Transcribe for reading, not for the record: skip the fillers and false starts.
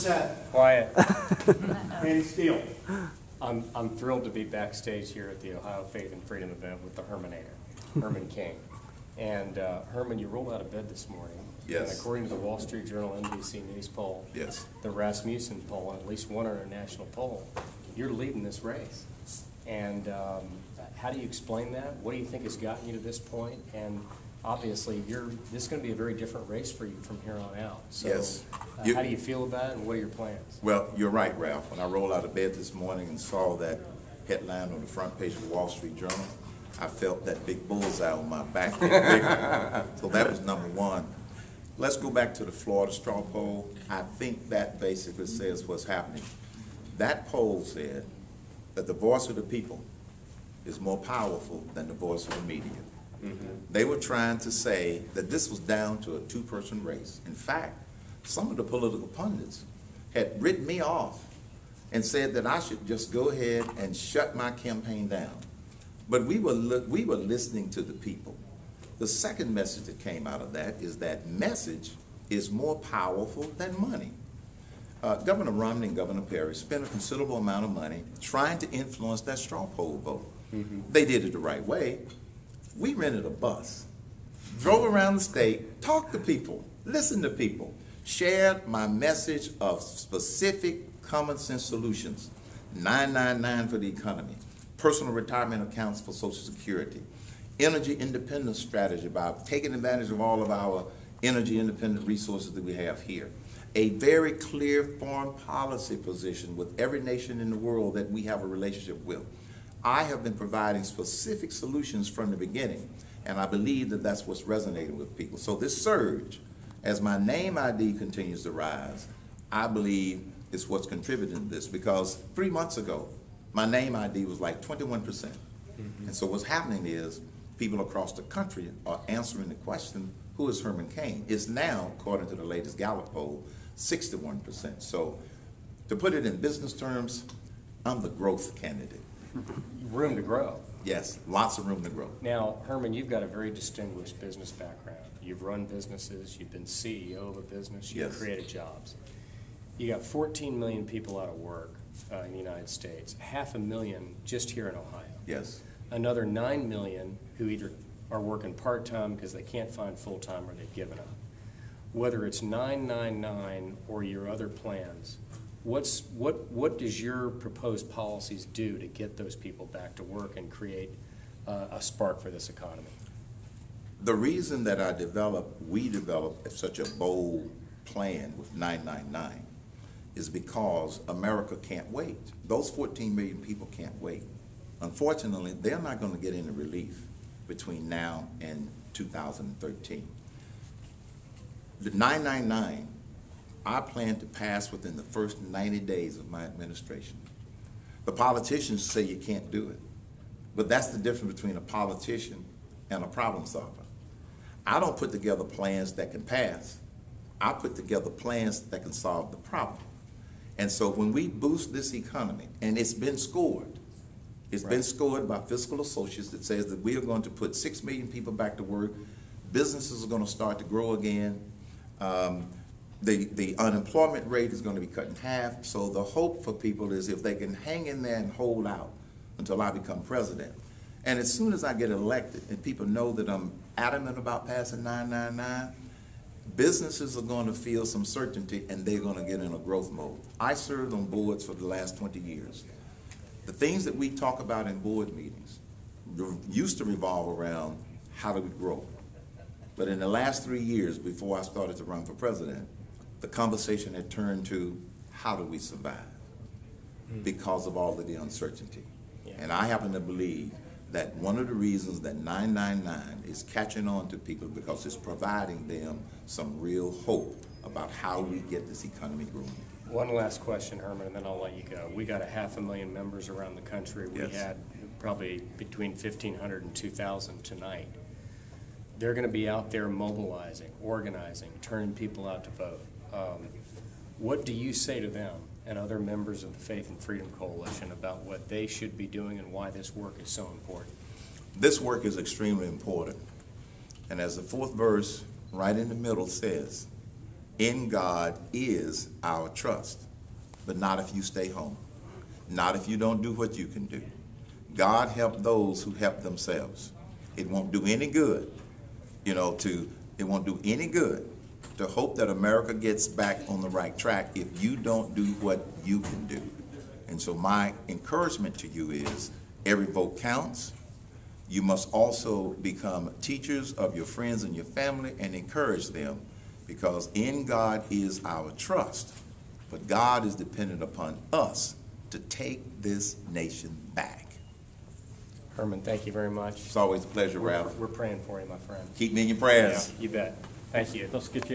Set. Quiet. Andy Steele. I'm thrilled to be backstage here at the Ohio Faith and Freedom Event with the Herman Cain. And Herman, you rolled out of bed this morning. Yes. And according to the Wall Street Journal NBC News poll, yes, the Rasmussen poll, and at least one other national poll, you're leading this race. And how do you explain that? What do you think has gotten you to this point? And obviously, this is going to be a very different race for you from here on out. So, yes. How do you feel about it, and what are your plans? Well, you're right, Ralph. When I rolled out of bed this morning and saw that headline on the front page of the Wall Street Journal, I felt that big bullseye on my back get bigger. So that was number one. Let's go back to the Florida straw poll. I think that basically says what's happening. That poll said that the voice of the people is more powerful than the voice of the media. Mm-hmm. They were trying to say that this was down to a two-person race. In fact, some of the political pundits had written me off and said that I should just go ahead and shut my campaign down. But we were listening to the people. The second message that came out of that is that message is more powerful than money. Governor Romney and Governor Perry spent a considerable amount of money trying to influence that straw poll vote. Mm-hmm. They did it the right way. We rented a bus, drove around the state, talked to people, listened to people, shared my message of specific common sense solutions, 999 for the economy, personal retirement accounts for Social Security, energy independence strategy by taking advantage of all of our energy independent resources that we have here, a very clear foreign policy position with every nation in the world that we have a relationship with. I have been providing specific solutions from the beginning, and I believe that that's what's resonating with people. So this surge, as my name ID continues to rise, I believe is what's contributing to this, because 3 months ago, my name ID was like 21%. Mm-hmm. And so what's happening is people across the country are answering the question, who is Herman Cain? It's now, according to the latest Gallup poll, 61%. So to put it in business terms, I'm the growth candidate. Room to grow. Yes, lots of room to grow. Now, Herman, you've got a very distinguished business background. You've run businesses, you've been CEO of a business, you've created jobs. You got 14 million people out of work in the United States, 500,000 just here in Ohio. Yes. Another 9 million who either are working part-time because they can't find full-time or they've given up. Whether it's 999 or your other plans, what does your proposed policies do to get those people back to work and create a spark for this economy? The reason that we developed such a bold plan with 999 is because America can't wait. Those 14 million people can't wait. Unfortunately, they're not going to get any relief between now and 2013. The 999, I plan to pass within the first 90 days of my administration. The politicians say you can't do it, but that's the difference between a politician and a problem solver. I don't put together plans that can pass. I put together plans that can solve the problem. And so when we boost this economy, and it's been scored, it's been scored by Fiscal Associates that says that we are going to put 6 million people back to work, businesses are going to start to grow again, the unemployment rate is going to be cut in half. So the hope for people is if they can hang in there and hold out until I become president. And as soon as I get elected and people know that I'm adamant about passing 999, businesses are going to feel some certainty and they're going to get in a growth mode. I served on boards for the last 20 years. The things that we talk about in board meetings used to revolve around how do we grow. But in the last 3 years before I started to run for president, the conversation had turned to how do we survive because of all of the uncertainty. Yeah. And I happen to believe that one of the reasons that 999 is catching on to people because it's providing them some real hope about how we get this economy growing. One last question, Herman, and then I'll let you go. We got 500,000 members around the country. We had probably between 1,500 and 2,000 tonight. They're going to be out there mobilizing, organizing, turning people out to vote. What do you say to them and other members of the Faith and Freedom Coalition about what they should be doing and why this work is so important? This work is extremely important. And as the fourth verse right in the middle says, In God is our trust, but not if you stay home, not if you don't do what you can do. God help those who help themselves. It won't do any good, it won't do any good to hope that America gets back on the right track if you don't do what you can do. And so my encouragement to you is every vote counts. You must also become teachers of your friends and your family and encourage them, because in God is our trust, but God is dependent upon us to take this nation back. Herman, thank you very much. It's always a pleasure, Ralph. We're praying for you, my friend. Keep me in your prayers. Yeah, you bet. Thank you. Let's get you